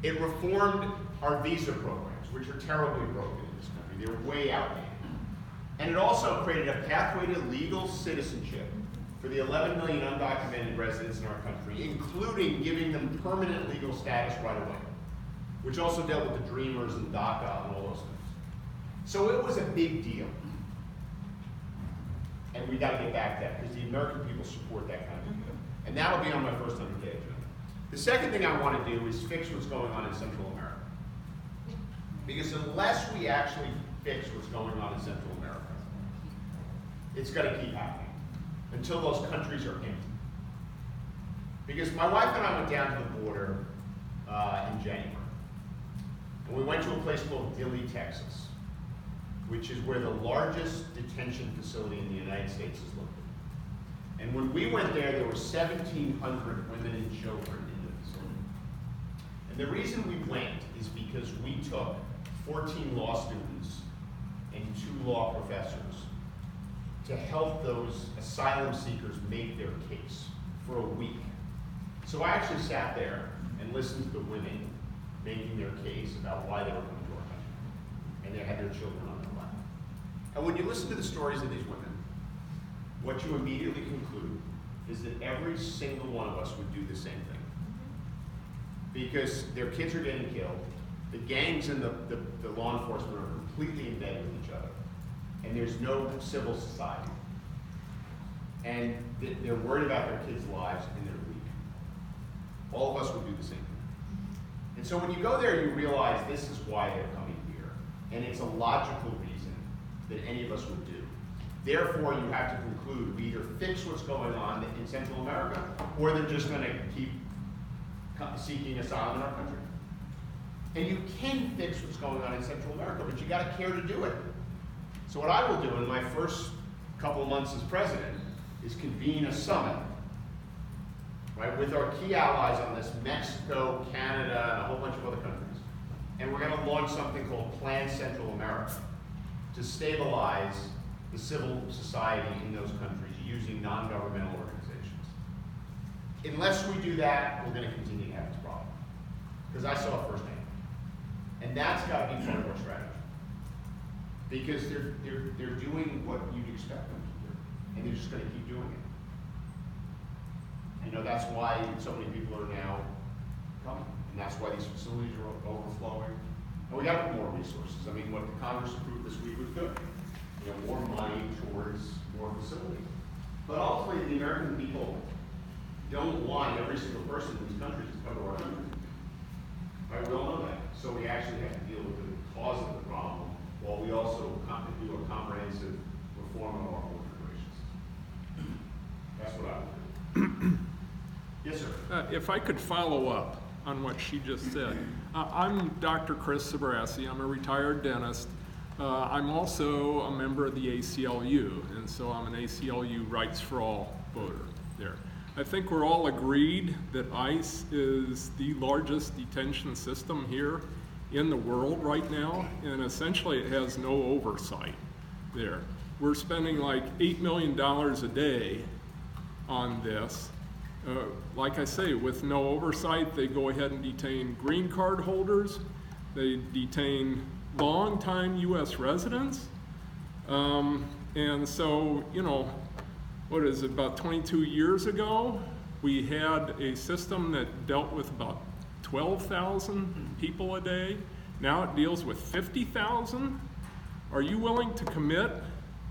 It reformed our visa programs, which are terribly broken in this country. They're way outdated. And it also created a pathway to legal citizenship for the 11 million undocumented residents in our country, including giving them permanent legal status right away, which also dealt with the Dreamers and DACA and all those things. So it was a big deal. And we got to get back to that because the American people support that kind of deal. And that'll be on my first 100-day agenda. The second thing I want to do is fix what's going on in Central America. Because unless we actually fix what's going on in Central America, it's going to keep happening until those countries are empty. Because my wife and I went down to the border in January. And we went to a place called Dilley, Texas, which is where the largest detention facility in the United States is located. And when we went there were 1,700 women and children in the facility. And the reason we went is because we took 14 law students and 2 law professors to help those asylum seekers make their case for a week. So I actually sat there and listened to the women making their case about why they were coming to our country. And they had their children on their lap. And when you listen to the stories of these women, what you immediately conclude is that every single one of us would do the same thing. Because their kids are getting killed, the gangs and the law enforcement are completely embedded with each other, and there's no civil society. And they're worried about their kids' lives, and they're weak. All of us would do the same thing. And so when you go there, you realize this is why they're coming here. And it's a logical reason that any of us would do. Therefore, you have to conclude we either fix what's going on in Central America, or they're just going to keep seeking asylum in our country. And you can fix what's going on in Central America, but you got to care to do it. So what I will do in my first couple of months as president is convene a summit, right, with our key allies on this, Mexico, Canada, and a whole bunch of other countries. And we're going to launch something called Plan Central America to stabilize the civil society in those countries using non-governmental organizations. Unless we do that, we're going to continue to have this problem. Because I saw it firsthand. And that's got to be part of our strategy. Because they're doing what you'd expect them to do. And they're just going to keep doing it. You know, that's why so many people are now coming. And that's why these facilities are overflowing. And we got to put more resources. I mean, what the Congress approved this week was good. You know, more money towards more facilities. But ultimately, the American people don't want every single person in these countries to come to our country. Right? We all know that. So we actually have to deal with the cause of the problem while we also do a comprehensive reform of our border relations. That's what I would do. Yes, sir. If I could follow up on what she just said. I'm Dr. Chris Sabrassi. I'm a retired dentist. I'm also a member of the ACLU, and so I'm an ACLU Rights for All voter there. I think we're all agreed that ICE is the largest detention system here in the world right now, and essentially it has no oversight there. We're spending like $8 million a day on this. Like I say, with no oversight, they go ahead and detain green card holders, they detain long-time U.S. residents, and so, you know, what is it, about 22 years ago, we had a system that dealt with about 12,000 people a day. Now it deals with 50,000. Are you willing to commit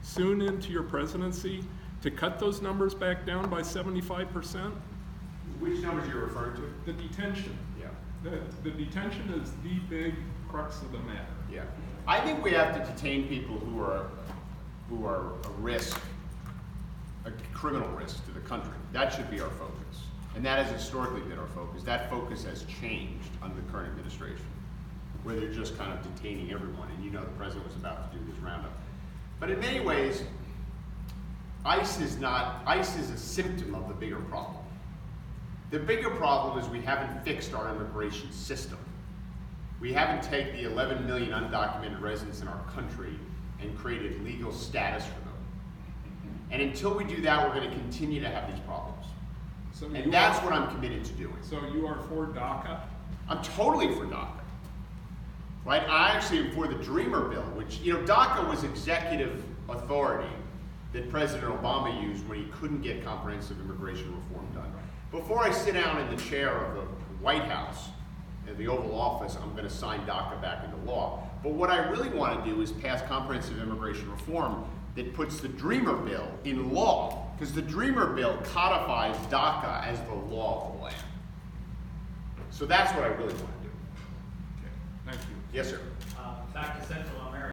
soon into your presidency to cut those numbers back down by 75%? Which numbers you're referring to? The detention. Yeah. The detention is the big crux of the matter. Yeah. I think we have to detain people who are a risk, a criminal risk to the country. That should be our focus. And that has historically been our focus. That focus has changed under the current administration, where they're just kind of detaining everyone. And you know the president was about to do this roundup. But in many ways, ICE is a symptom of the bigger problem. The bigger problem is we haven't fixed our immigration system. We haven't taken the 11 million undocumented residents in our country and created legal status for them. And until we do that, we're going to continue to have these problems. So and that's what I'm committed to doing. So you are for DACA? I'm totally for DACA. Right? I actually am for the Dreamer bill, which, you know, DACA was executive authority that President Obama used when he couldn't get comprehensive immigration reform done. Before I sit down in the chair of the White House, in the Oval Office, I'm going to sign DACA back into law. But what I really want to do is pass comprehensive immigration reform that puts the Dreamer bill in law, because the Dreamer bill codifies DACA as the law of the land. So that's what I really want to do. Okay, thank you. Yes, sir. Back to Central America.